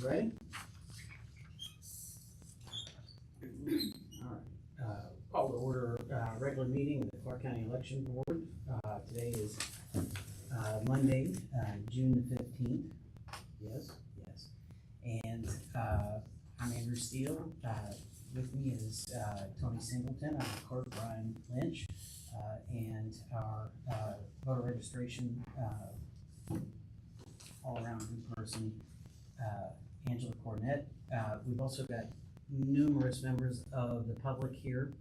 we ready? All right. Call to order, regular meeting of the Clark County Election Board. Today is, Monday, June the 15th. Yes. And, I'm Andrew Steele. With me is, Tony Singleton, our clerk Brian Lynch, and our, voter registration, all-around good person, Angela Cornett. We've also got numerous members of the public here.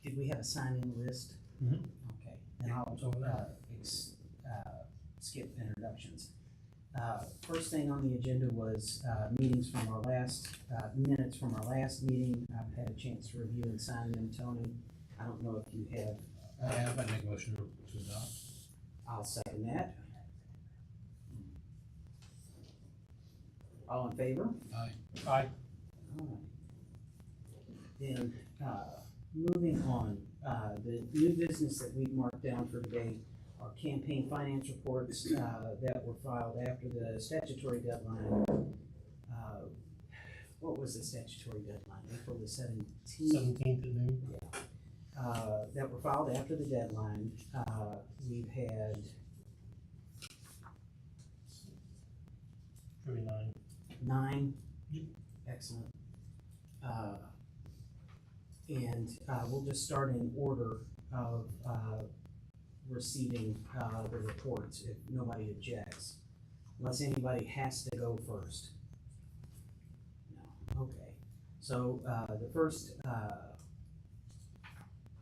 Did we have a sign-in list? Mm-hmm. Okay, then I'll skip introductions. First thing on the agenda was meetings from our last, minutes from our last meeting. I've had a chance to review and sign them. Tony, I don't know if you have. I have, I make a motion to adopt. I'll second that. All in favor? Aye. All right. Then, moving on, the new business that we've marked down for today are campaign finance reports, that were filed after the statutory deadline. What was the statutory deadline? April the 17th? 17th at noon. Yeah. That were filed after the deadline. We've had 39. 9. Yep. Excellent. And we'll just start in order of receiving the reports if nobody objects. Unless anybody has to go first. No. Okay. So the first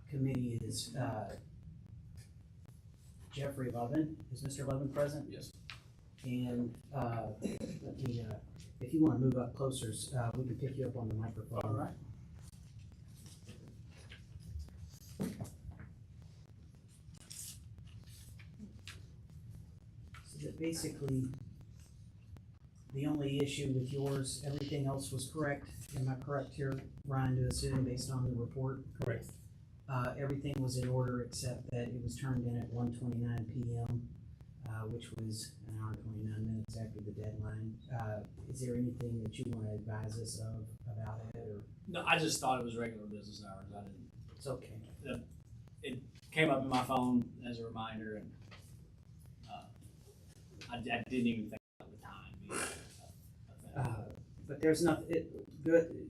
committee is Jeffrey Lovin. Is Mr. Lovin present? Yes. And let me, if you want to move up closer, we can pick you up on the microphone. All right. So that basically, the only issue with yours, everything else was correct. Am I correct here, Ryan, to assume based on the report? Correct. Everything was in order except that it was turned in at 1:29 p.m., which was an hour and 29 minutes after the deadline. Is there anything that you want to advise us of about it, or? No, I just thought it was regular business hours. I didn't. It's okay. It came up in my phone as a reminder, and I didn't even think about the time being a thing. But there's nothing, good,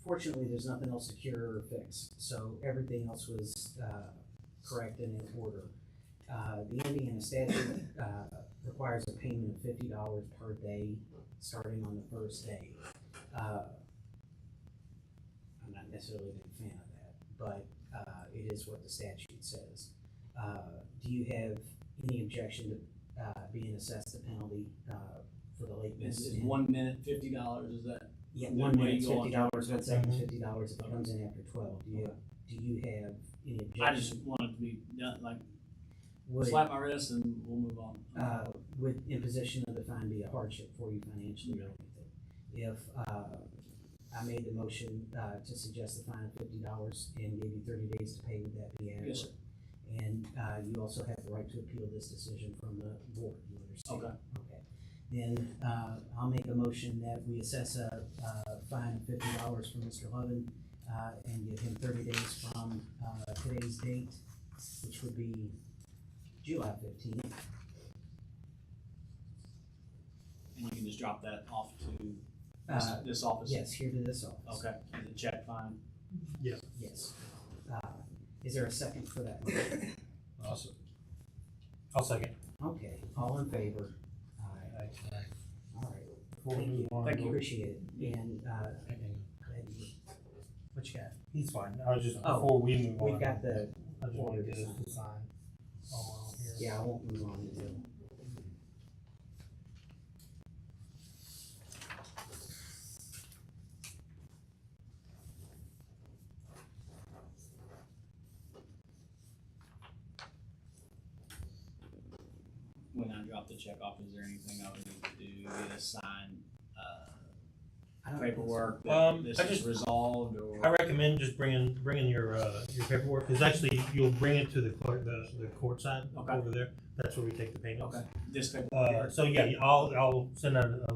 fortunately, there's nothing else to cure or fix, so everything else was, correct and in order. The Indiana statute, requires a payment of $50 per day, starting on the first day. I'm not necessarily a big fan of that, but, it is what the statute says. Do you have any objection to, being assessed a penalty, for the lateness? Is 1 minute $50? Is that? Yeah, Then 1 what do minute you go on? $50, 1 second $50 if it comes in after 12. Do you have any objection? I just want it to be done, like Would, slap my wrist and we'll move on. would imposition of the fine be a hardship for you financially or anything? If, I made the motion, to suggest the fine of $50 and gave you 30 days to pay, would that be adequate? Yes, sir. And, you also have the right to appeal this decision from the board, you understand? Okay. Okay. Then, I'll make a motion that we assess a fine of $50 for Mr. Lovin, and give him 30 days from, today's date, which would be July 15th. And you can just drop that off to this office? Yes, here to this office. Okay. Is it check fine? Yes. Yes. Is there a second for that? Awesome. I'll second. Okay, all in favor? Aye. All right. Before we Thank you. move on, Thank you, go- appreciate it. And, what you got? He's fine. I was just, Oh, before we move on. We've got the, I just want to get us to sign. Oh, here. yeah, I won't move on until. When I drop the check off, is there anything I would need to do, get a signed, I don't think so. paperwork Um, that this I is just- resolved, or? I recommend just bringing your paperwork, because actually you'll bring it to the clerk, the court side Okay. over there. That's where we take the payments. Okay, this paperwork. So yeah, I'll send out a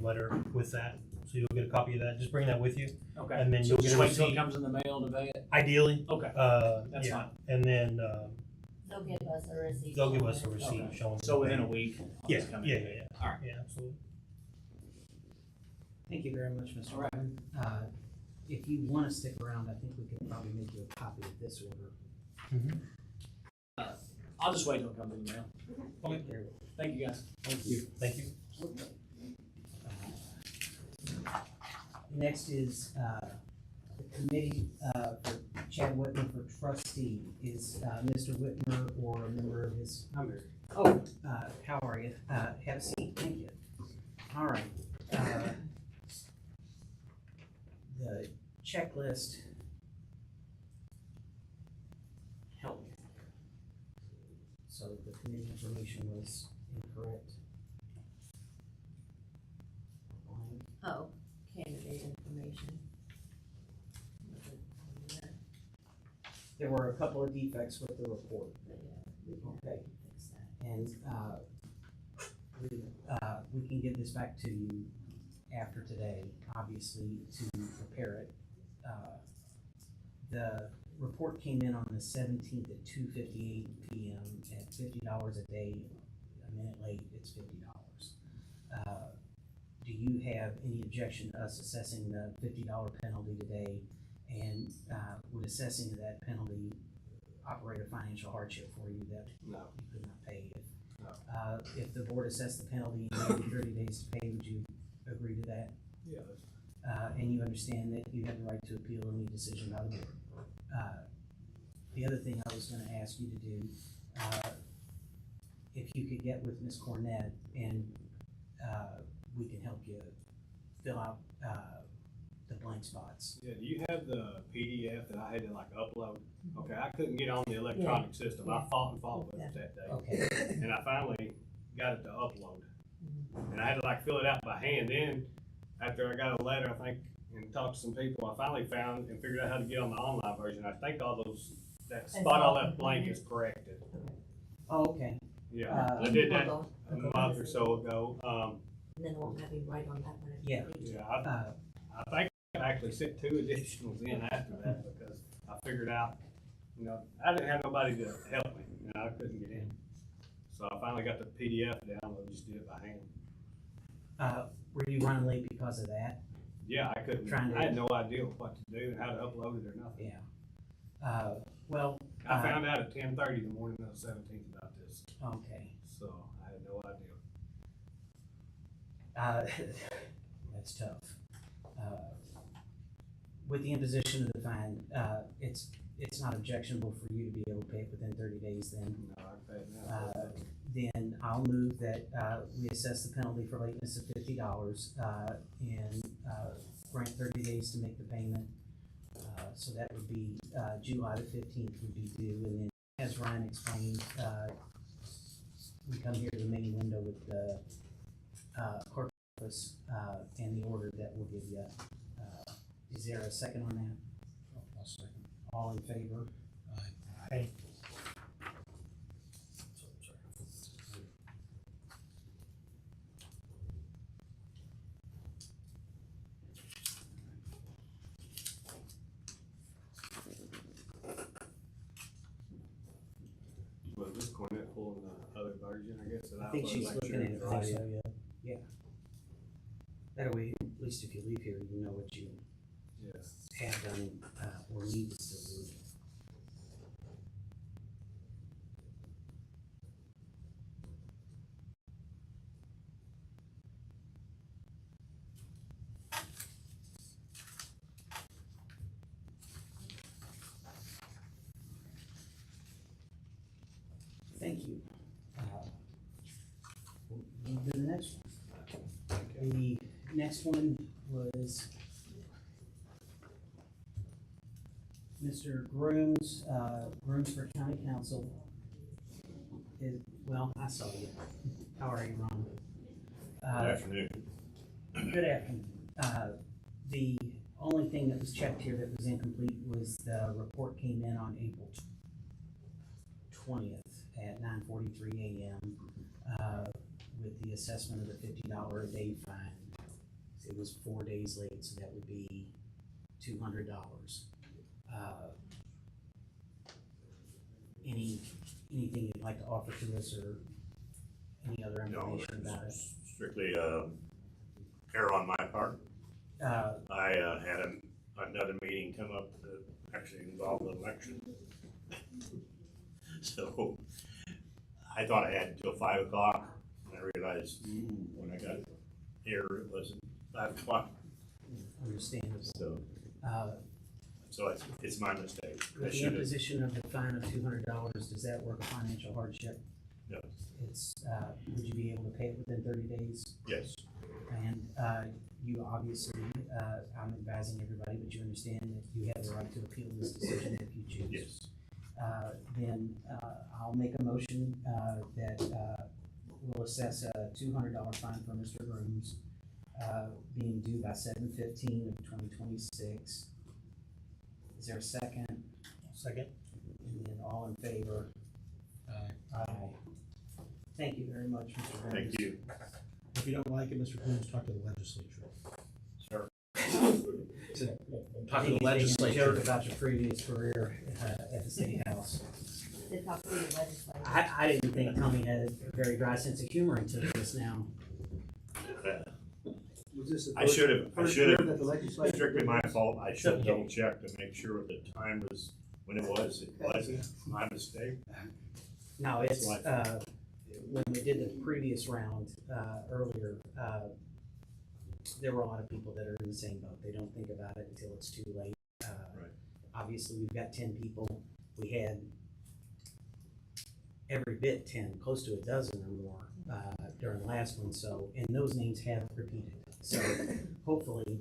letter with that, so you'll get a copy of that. Just bring that with you, Okay. and then So you'll just get a wait till it receipt. comes in the mail to pay it? Ideally, Okay, that's yeah, fine. and then They'll give us a receipt. they'll give us a showing it. receipt Okay. showing. So within a week? I'll Yeah, just come in yeah, and pay yeah, it. yeah. All right. Yeah, absolutely. Thank you very much, Mr. All right. Ryan. If you wanna stick around, I think we could probably make you a copy of this order. I'll just wait till it comes in the mail. Okay. There. Thank you, guys. Thank you. Thank you. Next is, the committee, for Chad Whitmer for trustee. Is, Mr. Whitmer or a member of his? I'm here. Oh, how are you? Have a seat, thank you. All right. The checklist. Help me. So the committee information was incorrect. Oh, candidate information. There were a couple of defects with the report. But yeah, we can Okay. fix that. And, we can get this back to you after today, obviously, to prepare it. The report came in on the 17th at 2:58 PM at $50 a day. A minute late, it's $50. Do you have any objection to us assessing the $50 penalty today? And, would assessing of that penalty operate a financial hardship for you that No. you could not pay? No. If the board assessed the penalty and gave you 30 days to pay, would you agree to that? Yeah. And you understand that you have the right to appeal any decision by the board. The other thing I was gonna ask you to do, if you could get with Ms. Cornett and, we can help you fill out, the blank spots. Yeah, do you have the PDF that I had to like upload? Okay, I couldn't get on the electronic system. I fought with it that day. Okay, And I finally got it to upload. And I had to like fill it out by hand. Then, after I got a letter, I think, and talked to some people, I finally found and figured out how to get on the online version. I think all those, that spot I left blank is corrected. oh, okay, Yeah, I did that Hold a on. month or so ago. And then it won't have you right on that one. if Yeah. you need to. Yeah, I think I actually sent 2 additionals in after that because I figured out, you know, I didn't have nobody to help me, you know, I couldn't get in. So I finally got the PDF download, just did it by hand. were you running late because of that? Yeah, I couldn't, Trying to- I had no idea what to do, how to upload it or nothing. Yeah. Well. I found out at 10:30 the morning of the 17th about this, Okay. so I had no idea. That's tough. With the imposition of the fine, it's not objectionable for you to be able to pay it within 30 days then? No, I paid now. Then I'll move that, we assess the penalty for lateness of $50, and, grant 30 days to make the payment. So that would be, July the 15th would be due, and then, as Ryan explained, we come here to the main window with the, clerk office, and the order that we'll give you. Is there a second on that? I'll second. All in favor? Aye. Was this Cornett pulling the other version, I guess, that I think uploaded, she's make looking sure at it, it's I right? think so, yeah. That way, at least if you leave here, you know what you Yes. have done, or need to still do. Thank you. We'll move to the next one. The next one was Mr. Grooms, Grooms for County Council. Well, I saw you. How are you, Ron? Afternoon. Good afternoon. The only thing that was checked here that was incomplete was the report came in on April 20th at 9:43 AM, with the assessment of the $50 a day fine. it was 4 days late, so that would be $200. Anything you'd like to offer to us, or any other No, information about it? it's strictly, error on my part. I, had another meeting come up that actually involved an election. So, I thought I had until 5 o'clock, and I realized, when I got here, it wasn't 5 o'clock, Understandable. so, Uh, it's my mistake. I With the should have, imposition of the fine of $200, does that work a financial hardship? no, It's, would you be able to pay it within 30 days? yes, And you obviously, I'm advising everybody, but you understand that you have the right to appeal this decision if you choose. yes. Then I'll make a motion that we'll assess a $200 fine for Mr. Grooms, being due by 7/15 of 2026. Is there a second? Second. And then all in favor? Aye. Thank you very much, Mr. Grooms. Thank you, If you don't like it, Mr. Coombs, talk to the legislature. sir. Talk I to think the he's making a joke legislature. about your previous career at the State House. To talk to the legislature. I didn't think Tony had a very dry sense of humor until just now. Was this the I should have, first year that the legislature? strictly my fault, I should have Okay. double checked to make sure the time was, when it wasn't my mistake. No, it's, That's when we did the previous round, earlier, there were a lot of people that are in the same boat. They don't think about it until it's too late. Right. Obviously, we've got 10 people. We had every bit 10, close to a dozen or more, during the last one, so, and those names have repeated. So hopefully,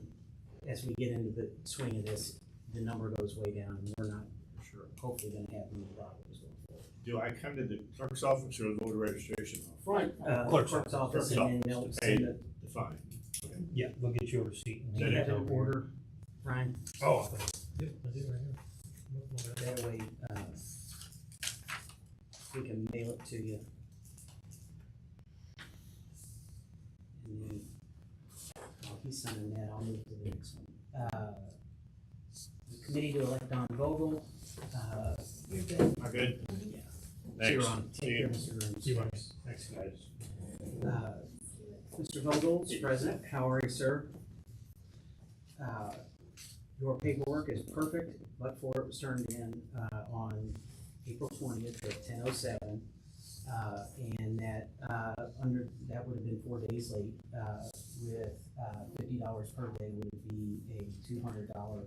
as we get into the swing of this, the number goes way down, and we're not Sure. hopefully gonna have any problems going forward. Do I come to the clerk's office or the voter registration office? Front, Clerk's clerk's office, and then they'll To pay send it. the fine. Yeah, we'll get you a receipt. and Do you send have it an over. order, Ryan? Oh, I do right here. No, no, That way, we can mail it to you. And then, while he's signing that, I'll move to the next one. The committee to elect Don Vogel, You're good. Am I good? yeah. Thanks. Take care, Mr. Grooms. See you, Ryan. Thanks, guys. Mr. Vogel, President, how are you, sir? Your paperwork is perfect, but for it was turned in, on April 20th at 10:07. And that, that would have been 4 days late, with, $50 per day would be a $200,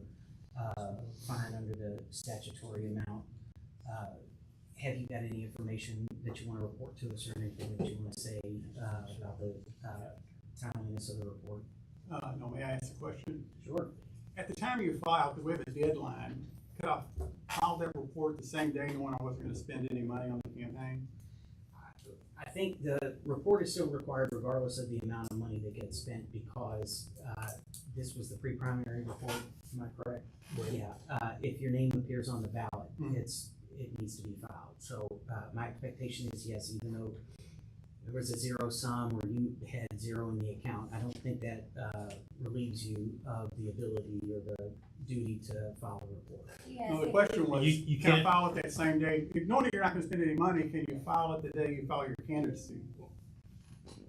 fine under the statutory amount. Have you got any information that you want to report to us, or anything that you want to say, about the, timeliness of the report? No, may I ask a question? Sure. At the time you filed, because we have a deadline, could I file that report the same day knowing I wasn't gonna spend any money on the campaign? I think the report is still required regardless of the amount of money that gets spent, because, this was the pre-primary report, am I correct? Yeah, if your name appears on the ballot, Mhm. it needs to be filed. So, my expectation is yes, even though there was a zero sum or you had zero in the account, I don't think that, relieves you of the ability or the duty to file a report. No, the question was, You can I can't- file it that same day? Knowing that you're not gonna spend any money, can you file it the day you file your candidacy?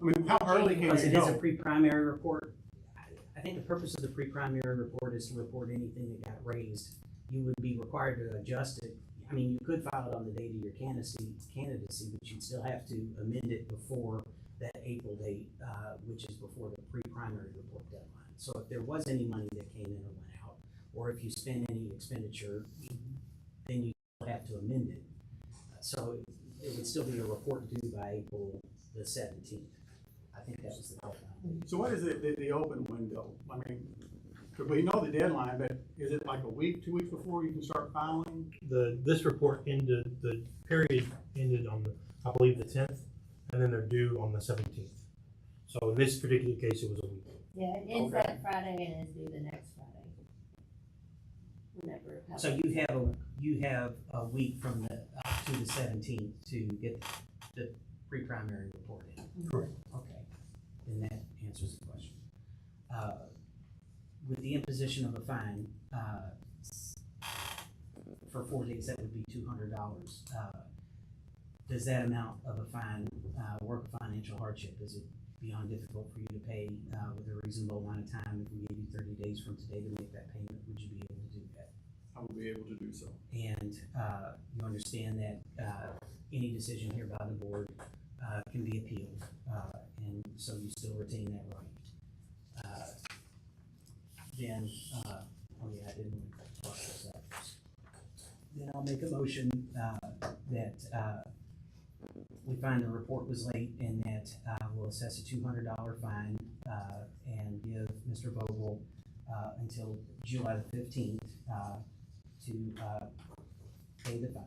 I mean, how early can Because you it is a go? pre-primary report, I think the purpose of the pre-primary report is to report anything that got raised. You would be required to adjust it. I mean, you could file it on the date of your candidacy, but you'd still have to amend it before that April date, which is before the pre-primary report deadline. So if there was any money that came in or went out, or if you spend any expenditure, then you have to amend it. So it would still be a report due by April the 17th. I think that was the deadline. So what is the open window? I mean, 'cause we know the deadline, but is it like a week, 2 weeks before you can start filing? This report ended, the period ended on the, I believe, the 10th, and then they're due on the 17th. So in this particular case, it was a week. Yeah, it ends Okay. that Friday and is due the next Friday. Whenever it So happens. you have a week from the, to the 17th to get the pre-primary report in. Correct. Okay, then that answers the question. with the imposition of a fine, for 4 days, that would be $200. Does that amount of a fine, work a financial hardship? Is it beyond difficult for you to pay, with a reasonable amount of time? If we gave you 30 days from today to make that payment, would you be able to do that? I will be able to do so. And, you understand that, any decision here by the board, can be appealed, and so you still retain that right. Then, oh yeah, I didn't process that first. Then I'll make a motion, that, we find the report was late and that, we'll assess a $200 fine, and give Mr. Vogel, until July the 15th, to, pay the fine.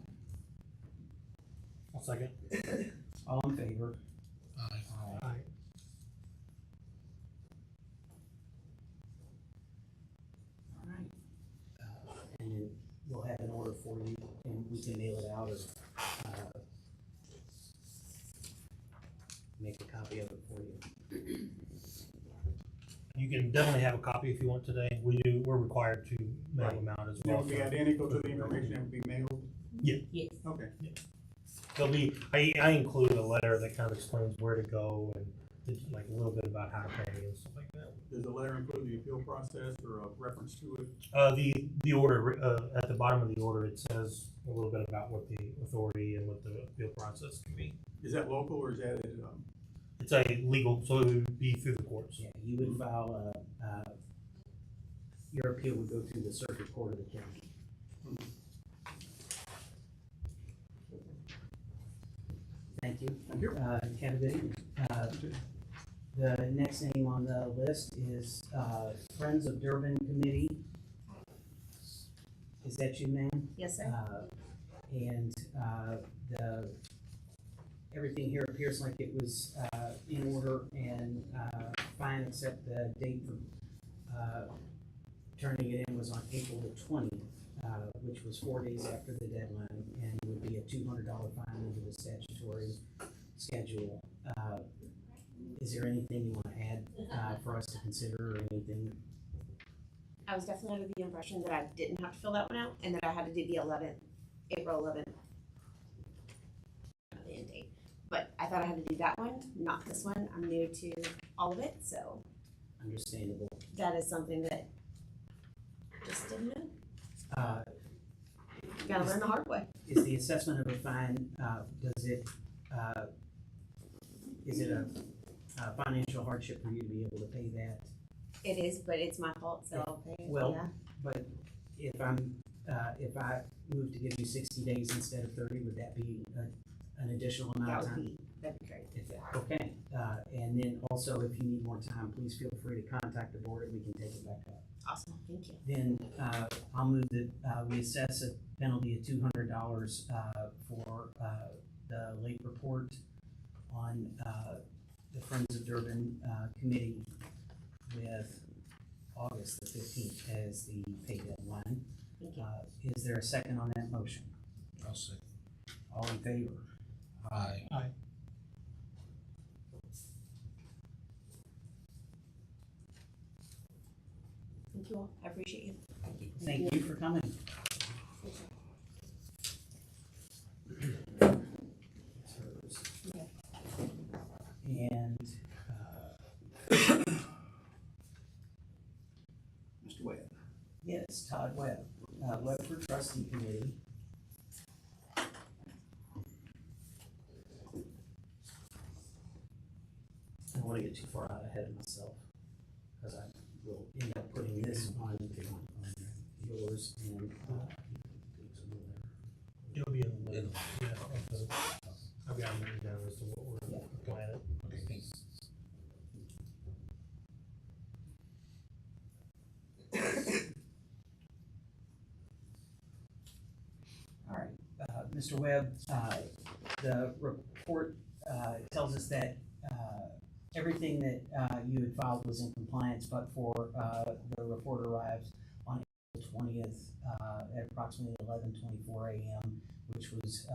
I'll second. All in favor? Aye. Aye. All right. And then we'll have an order for you, and we can mail it out or, make a copy of it for you. You can definitely have a copy if you want today. We're required to mail them out as It well. will be identical to the information that will be mailed? Yes. Okay. There'll be, I include a letter that kind of explains where to go and like a little bit about how to pay and stuff like that. Does the letter include the appeal process or a reference to it? The order, at the bottom of the order, it says a little bit about what the authority and what the appeal process can be. Is that local or is that at, It's a legal, so it would be through the courts. Yeah, you would file your appeal would go through the circuit court of the county. Thank you. Thank you. Have a good evening. The next name on the list is, Friends of Durban Committee. Is that you, ma'am? Yes, sir. And, everything here appears like it was, in order and, fine, except the date for, turning it in was on April the 20th, which was 4 days after the deadline, and would be a $200 fine under the statutory schedule. Is there anything you want to add, for us to consider, or anything? I was definitely under the impression that I didn't have to fill that one out and that I had to do the April 11th. The end date. But I thought I had to do that one, not this one. I'm new to all of it, so Understandable. that is something that just didn't know. Uh, Gotta learn the hard way. Is the assessment of a fine, does it, is it a financial hardship for you to be able to pay that? It is, but it's my fault, so I'll pay it. Well, Yeah. but if I move to give you 60 days instead of 30, would that be an additional amount of time? That'd be great. Okay, and then also, if you need more time, please feel free to contact the board and we can take it back up. Awesome, thank you. Then, I'll move that, we assess a penalty of $200, for, the late report on, the Friends of Durban, committee with August the 15th as the pay deadline. Thank you. Is there a second on that motion? I'll second. All in favor? Aye. Aye. Thank you all. I appreciate you. Thank you for coming. And, Mr. Webb? yes, Todd Webb, Webford Trustee Committee. I don't wanna get too far out ahead of myself, cause I will end up putting this on yours and, It'll be in the middle. Yeah, I've got them written down as to what we're planning. Okay, thanks. all right, Mr. Webb, the report, tells us that, everything that, you had filed was in compliance, but for, the report arrived on April 20th, at approximately 11:24 a.m., which was,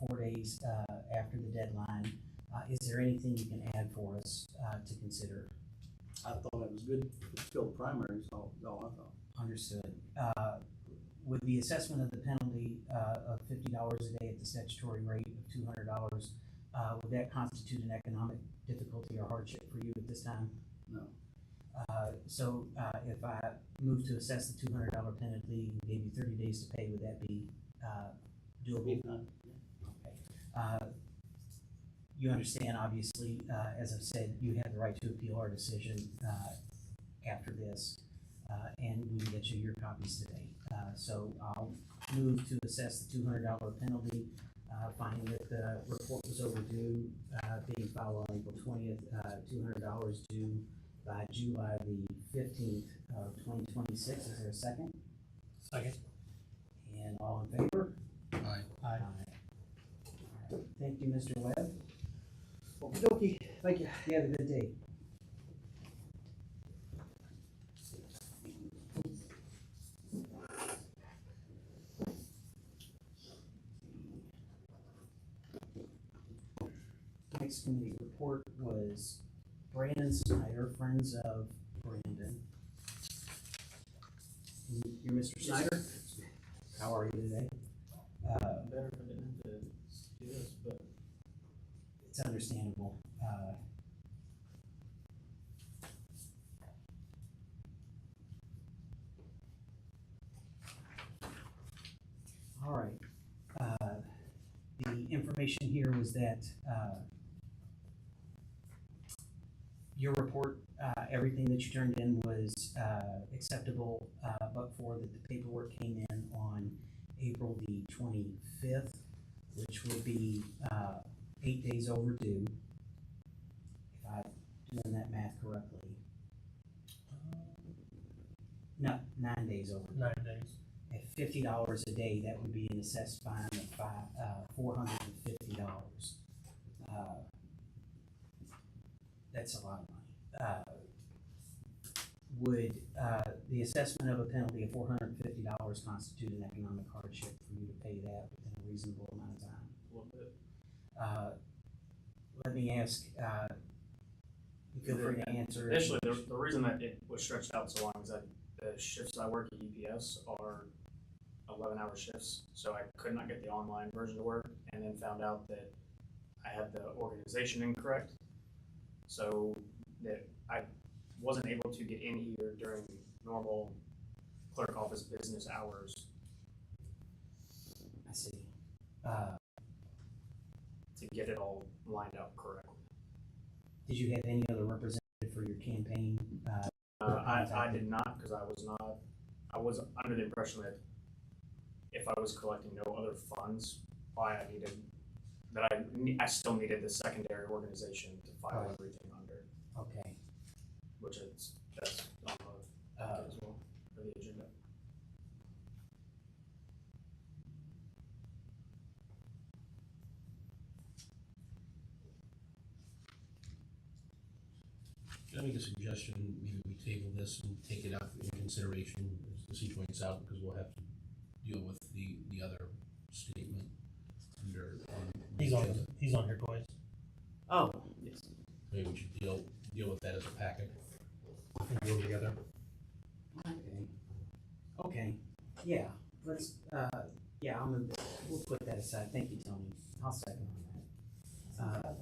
4 days, after the deadline. Is there anything you can add for us, to consider? I thought it was good, it's still primary, is all I thought. Understood. With the assessment of the penalty, of $50 a day at the statutory rate of $200, would that constitute an economic difficulty or hardship for you at this time? No. So, if I move to assess the $200 penalty and gave you 30 days to pay, would that be, doable? Okay. You understand, obviously, as I've said, you have the right to appeal our decision, after this, and we can get you your copies today. So I'll move to assess the $200 penalty, finding that the report was overdue, being filed on April 20th, $200 due by July the 15th of 2026. Is there a second? Second. And all in favor? Aye. Aye. All right. Thank you, Mr. Webb. Okey-dokey, thank you. You have a good day. Next committee report was Brandon Snyder, Friends of Brandon. You're Mr. Snyder? How are you today? Better if I didn't have to do this, but It's understandable. All right. The information here was that, your report, everything that you turned in was, acceptable, but for that the paperwork came in on April the 25th, which would be, 8 days overdue, if I'm doing that math correctly. No, 9 days overdue. 9 days. At $50 a day, that would be an assessed fine of $450. That's a lot of money. Would the assessment of a penalty of $450 constitute an economic hardship for you to pay that within a reasonable amount of time? a little bit. Let me ask, feel free to answer. Initially, the reason that it was stretched out so long is that the shifts I work at UPS are 11-hour shifts, so I could not get the online version to work, and then found out that I had the organization incorrect, so that I wasn't able to get in here during normal clerk office business hours I see. to get it all lined out correctly. Did you have any other representative for your campaign? I did not, because I was under the impression that if I was collecting no other funds, I still needed the secondary organization to file Right. everything under, Okay. which that's on the, as well, for the agenda. Can I make a suggestion, maybe we table this and take it up in consideration, as he points out, because we'll have to deal with the other statement under. He's on here twice. Oh, yes. Maybe we should deal with that as a packet. And go together. Okay. Okay, yeah, let's, we'll put that aside. Thank you, Tony. I'll second on that.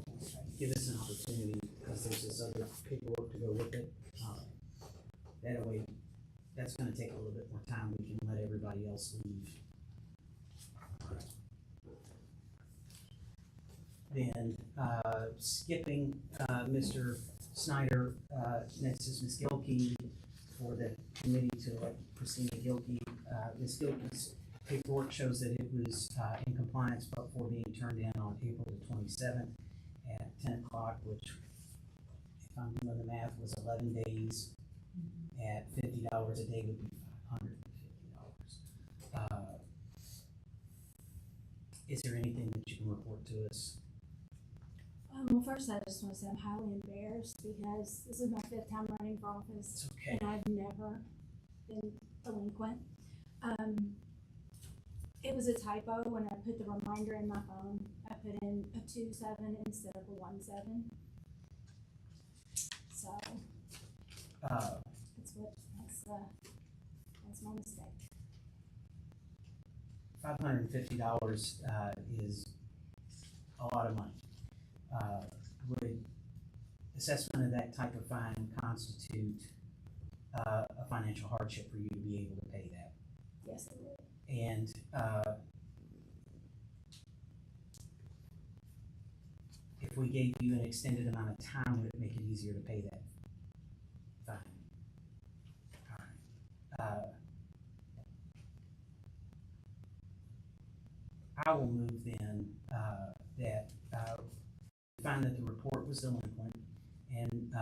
Give us an opportunity, because there's this other paperwork to go with it. That way, that's gonna take a little bit more time. We can let everybody else leave. Then, skipping, Mr. Snyder, next is Ms. Gilkey for the committee to elect Christina Gilkey. Ms. Gilkey's paperwork shows that it was, in compliance, but for being turned in on April the 27th at 10 o'clock, which, if I'm doing the math, was 11 days at $50 a day would be $550. Is there anything that you can report to us? Well, first I just want to say I'm highly embarrassed because this is my 5th time running for office, It's okay. and I've never been delinquent. It was a typo when I put the reminder in my phone. I put in a 27 instead of a 17. So That's my mistake. $550 is a lot of money. Would assessment of that type of fine constitute a financial hardship for you to be able to pay that? Yes, it would. And if we gave you an extended amount of time, would it make it easier to pay that fine? All right. I will move then that we find that the report was delinquent, and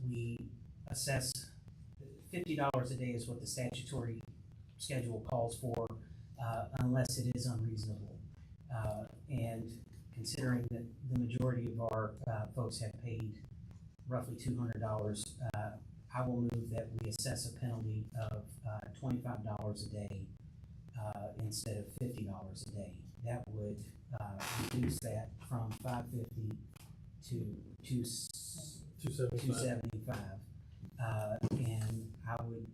we assess $50 a day is what the statutory schedule calls for, unless it is unreasonable. And considering that the majority of our folks have paid roughly $200, I will move that we assess a penalty of $25 a day instead of $50 a day. That would reduce that from $550 to $275. And I would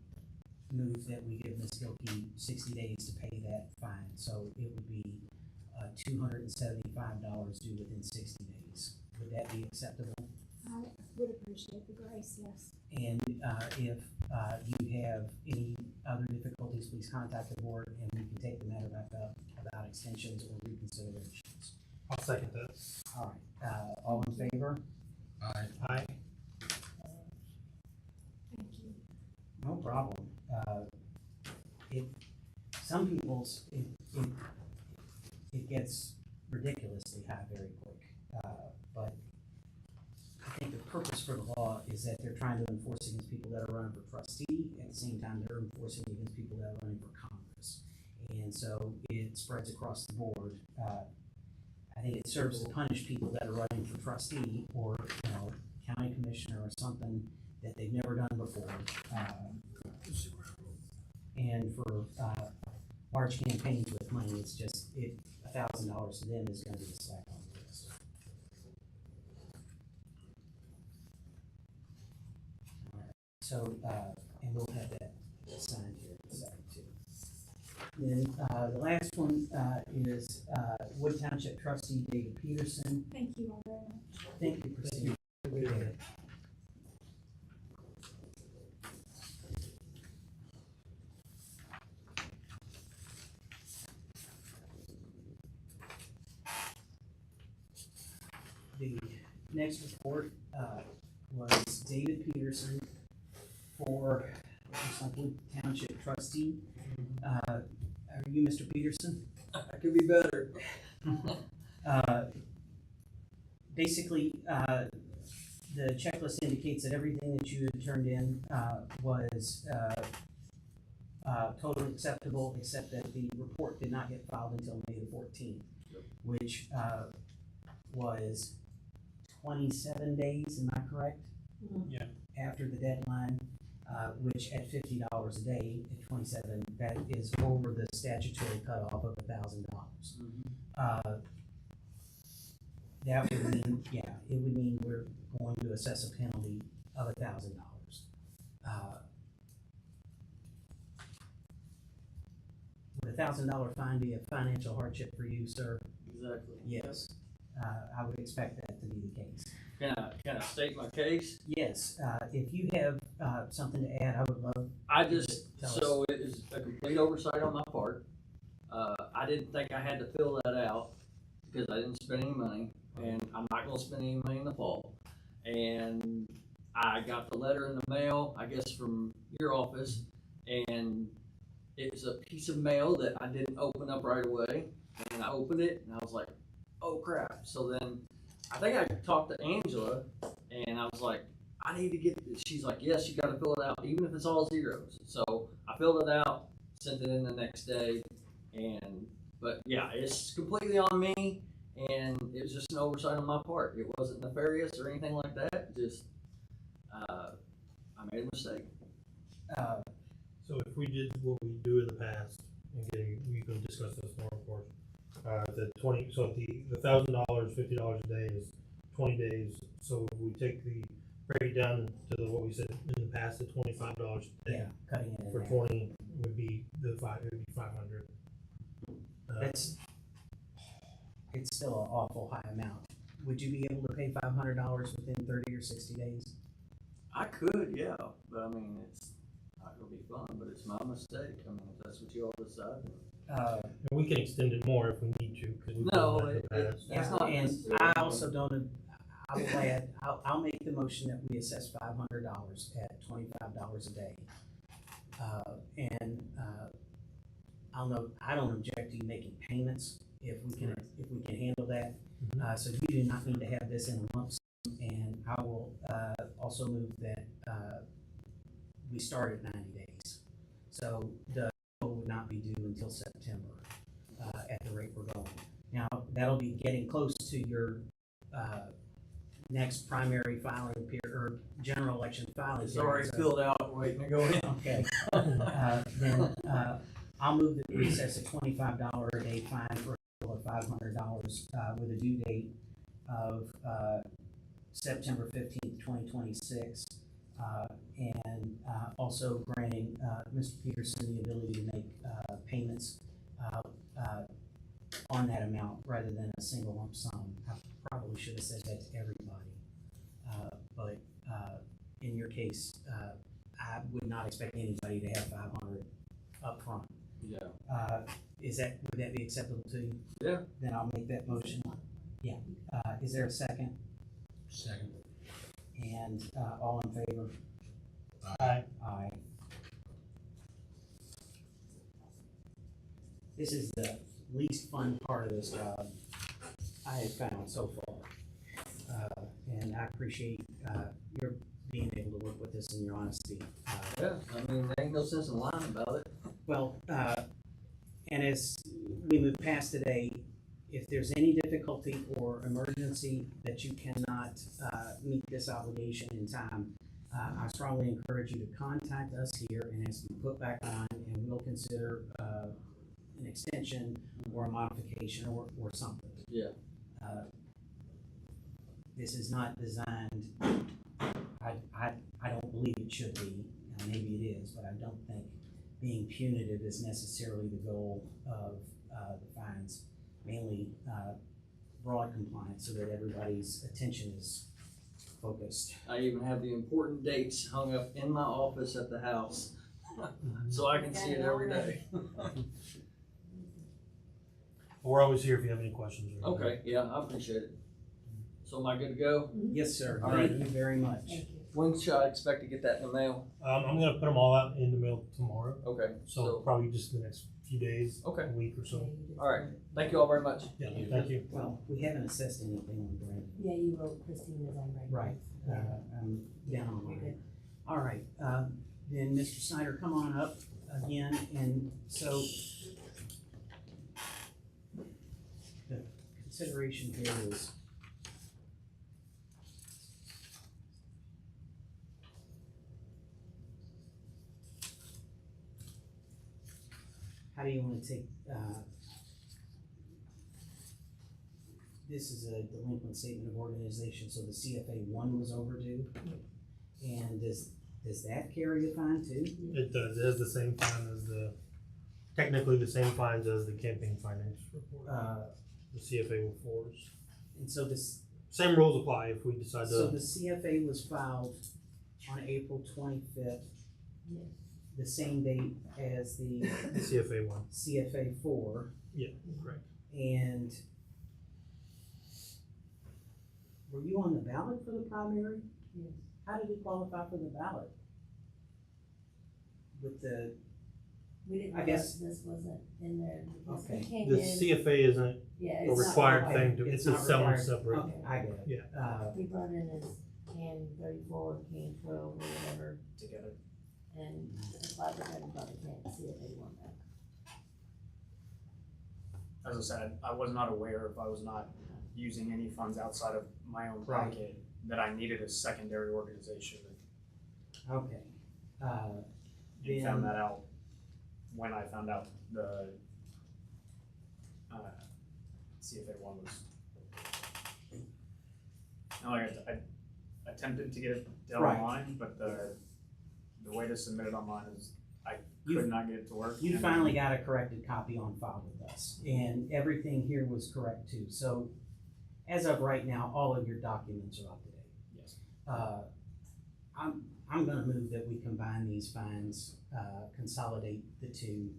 move that we give Ms. Gilkey 60 days to pay that fine. So it would be $275 due within 60 days. Would that be acceptable? I would appreciate the grace, yes. And if you have any other difficulties, please contact the board and we can take the matter back up about extensions or reconsiderations. I'll second that. All right, all in favor? Aye. Aye. Thank you. No problem. Some people's, it gets ridiculously high very quick. But I think the purpose for the law is that they're trying to enforce against people that are running for trustee. At the same time, they're enforcing against people that are running for Congress. And so it spreads across the board. I think it serves to punish people that are running for trustee or, county commissioner or something that they've never done before. And for large campaigns with money, it's just $1,000 to them is going to be a slap on the wrist. All right. So, and we'll have that signed here in a second too. Then the last one is Wood Township Trustee David Peterson. Thank you all very much. Thank you, Christine. Appreciate it. The next report was David Peterson for Wood Township Trustee. Are you Mr. Peterson? I could be better. Basically, the checklist indicates that everything that you had turned in was totally acceptable, except that the report did not get filed until May the 14th, which was 27 days, am I correct? Yeah. After the deadline, which at $50 a day, at 27, that is over the statutory cutoff of $1,000. That would mean, it would mean we're going to assess a penalty of $1,000. Would a $1,000 fine be a financial hardship for you, sir? Exactly. Yes. I would expect that to be the case. Can I state my case? Yes, if you have something to add, I would love. So it is a complete oversight on my part. I didn't think I had to fill that out because I didn't spend any money, and I'm not going to spend any money in the fall. And I got the letter in the mail, I guess from your office, and it was a piece of mail that I didn't open up right away. And I opened it, and I was like, oh crap. So then I think I talked to Angela, and I was like, I need to get this. She's like, yes, you got to fill it out, even if it's all zeros. So I filled it out, sent it in the next day, but yeah, it's completely on me, and it was just an oversight on my part. It wasn't nefarious or anything like that. Just I made a mistake. So if we did what we do in the past, and we can discuss this more, of course. The $1,000, $50 a day is 20 days. So if we break it down to what we said in the past the $25 a day. Yeah, cutting it in For half. 20 would be it would be 500. That's, it's still an awful high amount. Would you be able to pay $500 within 30 or 60 days? I could, yeah, but I mean, it's not gonna be fun, but it's my mistake. I mean, if that's what you all decide. And we can extend it more if we need to, because we've No, done that in the it- past. That's not And necessary. I also don't, I will add, I'll make the motion that we assess $500 at $25 a day. I'll note, I don't object to you making payments if we can handle that. So you do not need to have this in a lump sum, and I will, also move that, we start at 90 days. So the bill would not be due until September, at the rate we're going. Now, that'll be getting close to your, next primary filing period, or general election filing. It's already period, so- filled out, waiting to go in. Okay, then, I'll move that we assess a $25 a day fine for a total of $500, with a due date of, September 15th, 2026. And also granting, Mr. Peterson the ability to make, payments, on that amount rather than a single lump sum. I probably should have said that to everybody. But in your case, I would not expect anybody to have 500 upfront. Yeah. Would that be acceptable to you? Yeah. Then I'll make that motion. Yeah. Is there a second? Second. And, all in favor? Aye. Aye. This is the least fun part of this job I have found so far. And I appreciate, your being able to work with us and your honesty. Yeah, I mean, there ain't no sense in lying about it. Well, and as we move past today, if there's any difficulty or emergency that you cannot, meet this obligation in time, I strongly encourage you to contact us here and ask to be put back on, and we'll consider, an extension or a modification or something. Yeah. This is not designed, I don't believe it should be, maybe it is, but I don't think being punitive is necessarily the goal of, the fines. Mainly, broad compliance so that everybody's attention is focused. I even have the important dates hung up in my office at the house, so I can see it every day. We're always here if you have any questions. or anything. Okay, yeah, I appreciate it. So am I good to go? Yes, sir. All Thank right. you very much. Thank you. When should I expect to get that in the mail? I'm gonna put them all out in the mail tomorrow, Okay, so so, probably just the next few days, okay, a week or so. all right. Thank you all very much. Yeah, thank you. Well, we haven't assessed anything on Brandon. Yeah, you wrote Christina's on Right. I'm down on mine. All right, then Mr. Snyder, come on up again, and so the consideration here is how do you want to take, this is a delinquent statement of organization, so the CFA one was overdue? And does that carry a fine too? It does, it has the same fine as technically the same fines as the campaign finance report, the CFA 4s. And so this, Same rules apply if we decide so the to, CFA was filed on April 25th, Yes. the same date as the the CFA 1. CFA 4, Yeah, correct. and were you on the ballot for the primary? Yes. How did you qualify for the ballot? With the, We didn't I know guess- this wasn't in there because we Okay. came The in, CFA isn't yeah, a it's not required required. thing It's it's a not selling required. separate. Okay, I get it. Yeah. We brought in his can 34, can 12, or whatever, together. and applied for that, but I can't see if they want that. As I said, I was not aware if I was not using any funds outside of my own Right. pocket, that I needed a secondary organization. Okay. And Then- found that out when I found out the CFA one was. Like I attempted to get it done Right. online, but the the way to submit it online is, I You- could not get it to work. You and finally got a corrected copy on file with us, and everything here was correct too. So as of right now, all of your documents are up to date. Yes. I'm gonna move that we combine these fines, consolidate the two.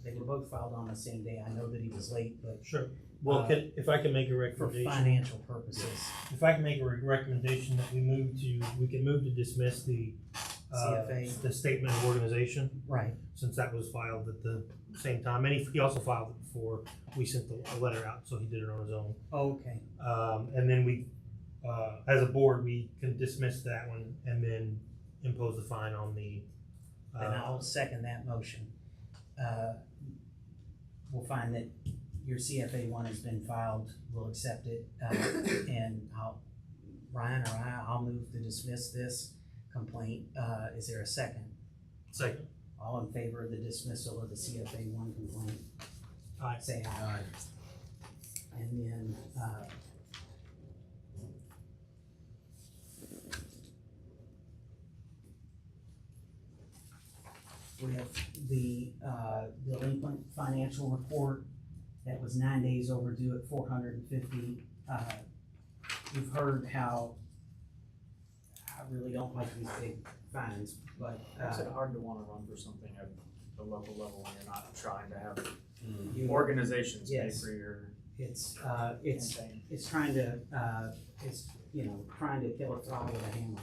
They were both filed on the same day. I know that he was late, but Sure. Well, if I can make a for recommendation. financial purposes. If I can make a recommendation that we can move to dismiss the, CFA. the statement of organization, Right. since that was filed at the same time, and he also filed it before we sent the letter out, so he did it on his own. Okay. And then we, as a board, we can dismiss that one and then impose the fine on the, Then I'll second that motion. We'll find that your CFA one has been filed, we'll accept it, and Ryan or I'll move to dismiss this complaint. Is there a second? second. All in favor of the dismissal of the CFA one complaint? Aye. Say aye. Aye. And then, we have the, delinquent financial report that was 9 days overdue at $450. You've heard how I really don't like these big fines, but, It's hard to wanna run for something at the local level when you're not trying to have you- organizations pay Yes. for your it's campaign. trying to, trying to kill a fly with a hammer.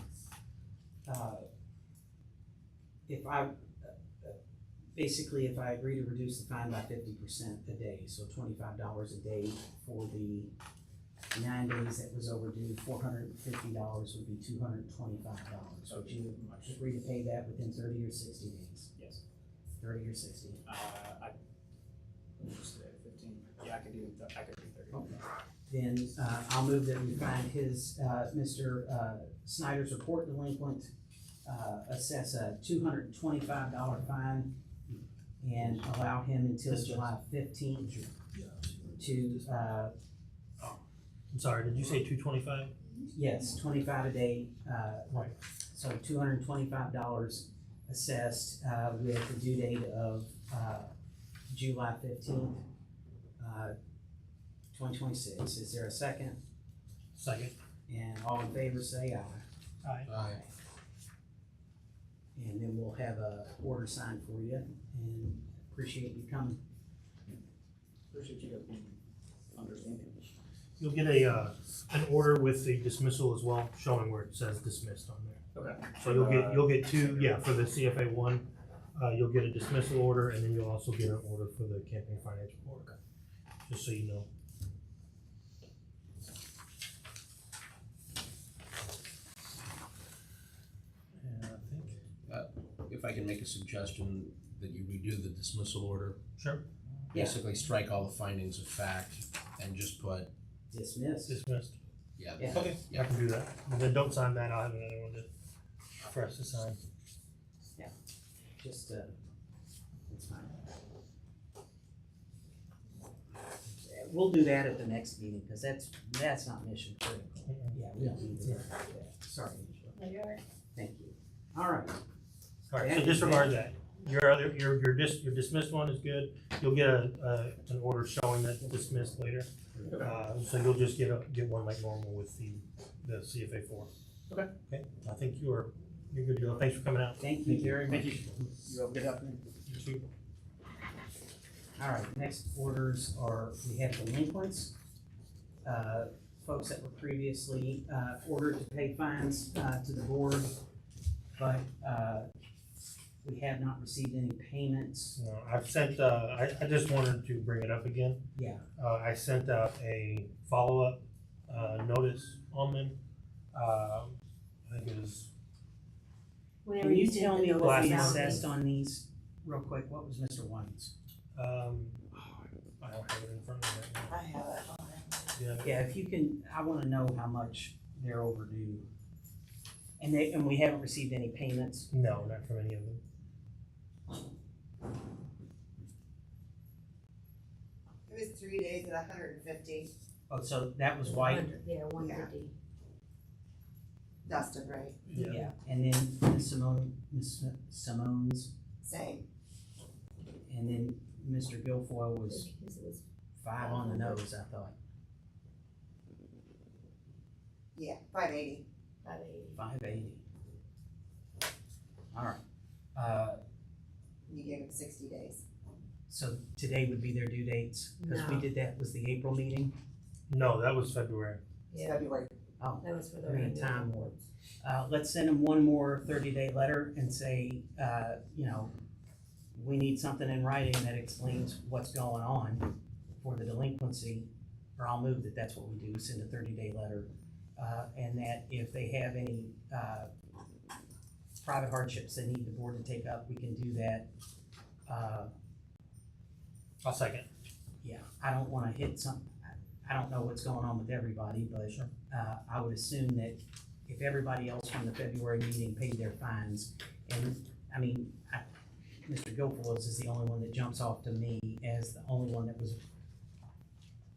If I, basically, if I agree to reduce the fine by 50% a day, so $25 a day for the 9 days that was overdue, $450 would be $225. Would you agree to pay that within 30 or 60 days? Yes. 30 or 60? Just today, 15, yeah, I could do 30. Okay. Then, I'll move that we find his, Mr. Snyder's report delinquent, assess a $225 fine, and allow him until July 15th to, I'm sorry, did you say 225? yes, 25 a day, Right. so $225 assessed, with the due date of, July 15th, 2026. Is there a second? Second. And all in favor say aye. Aye. Aye. And then we'll have a order signed for you, and appreciate you coming. Appreciate you guys being understanding. You'll get an order with the dismissal as well, showing where it says dismissed on there. Okay. So you'll get two, yeah, for the CFA one, you'll get a dismissal order, and then you'll also get an order for the campaign financial order, just so you know. And I think, If I can make a suggestion that you redo the dismissal order, sure, Yeah. basically strike all the findings of fact and just put, Dismissed. dismissed. yeah. Yeah. Okay, I can do that. And then don't sign that, I'll have another one for us to sign. Just, it's fine. We'll do that at the next meeting, because that's not mission critical. Yeah, we don't need to. Yeah. Sorry, Angela. No, you're all right. Thank you. All right. All right, so disregard that. Your dismissed one is good. You'll get an order showing that dismissed later. So you'll just get one like normal with the CFA 4. Okay. Okay, I think you're good to go. Thanks for coming out. Thank you very much. Thank you. You have a good afternoon. You too. All right, next orders are, we have delinquents. Folks that were previously, ordered to pay fines, to the board, but, we have not received any payments. No, I've sent, I just wanted to bring it up again. Yeah, I sent out a follow-up, notice on them. I think it was, Whenever can you send tell the me notice what we Last out, assessed on these, real quick? What was Mr. White's? I don't have it in front of me right I have it on there. now. Yeah, if you can, I wanna know how much they're overdue. And we haven't received any payments. No, not from any of them. It was 3 days at 150. Oh, so that was White? 100, yeah, 150. Dustin, right? Yeah, and then Ms. Simone's, Same. and then Mr. Guilfoyle was Because it was 5 on the nose, I thought. Yeah, 580. 580. 580. All right. You gave him 60 days. So today would be their due dates, because we No. did that, was the April meeting? No, that was February. It's Yeah. February. Oh, That was for the I mean, annual time. reports. let's send them one more 30-day letter and say, you know, we need something in writing that explains what's going on for the delinquency, or I'll move that that's what we do, send a 30-day letter. And that if they have any, private hardships they need the board to take up, we can do that. I'll second. Yeah, I don't wanna hit I don't know what's going on with everybody, but, I would assume that if everybody else from the February meeting paid their fines, and, I mean, Mr. Guilfoyle's is the only one that jumps off to me as the only one that was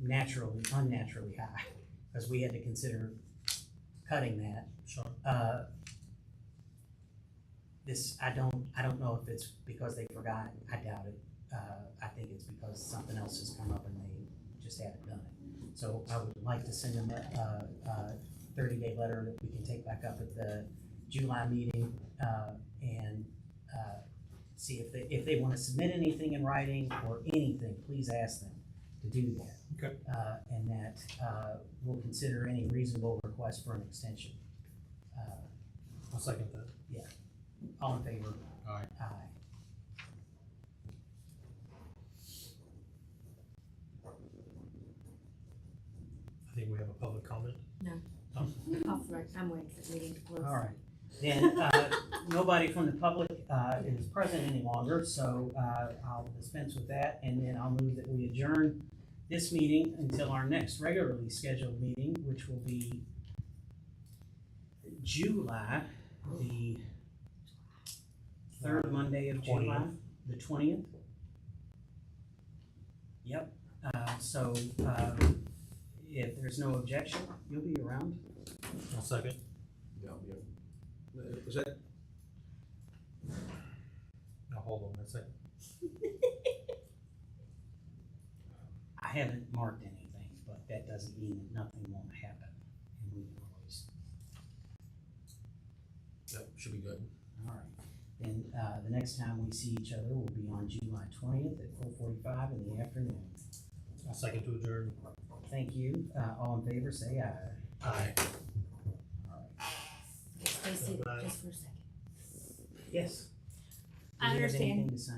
unnaturally high, because we had to consider cutting that. Sure. I don't know if it's because they forgot, I doubt it. I think it's because something else has come up and they just haven't done it. So I would like to send them a 30-day letter that we can take back up at the July meeting, and see if they wanna submit anything in writing or anything, please ask them to do that. Okay. And that, we'll consider any reasonable request for an extension. I'll second that. All in favor? Aye. Aye. I think we have a public comment. I'm waiting for the meeting to close. All right. Then, nobody from the public, is present any longer, so, I'll dispense with that, and then I'll move that we adjourn this meeting until our next regularly scheduled meeting, which will be July, the third Monday of July, 20th. the 20th. Yep, so, if there's no objection, you'll be around. I'll second. Yeah. Is that, Now, hold on a second. I haven't marked anything, but that doesn't mean that nothing won't happen, and we can always, that should be good. all right. Then, the next time we see each other will be on July 20th at 4:45 in the afternoon. I'll second to adjourn. Thank you, all in favor, say aye. Aye. All right. Stacy, Bye. just for a second. Yes. I Do you have understand. anything to say?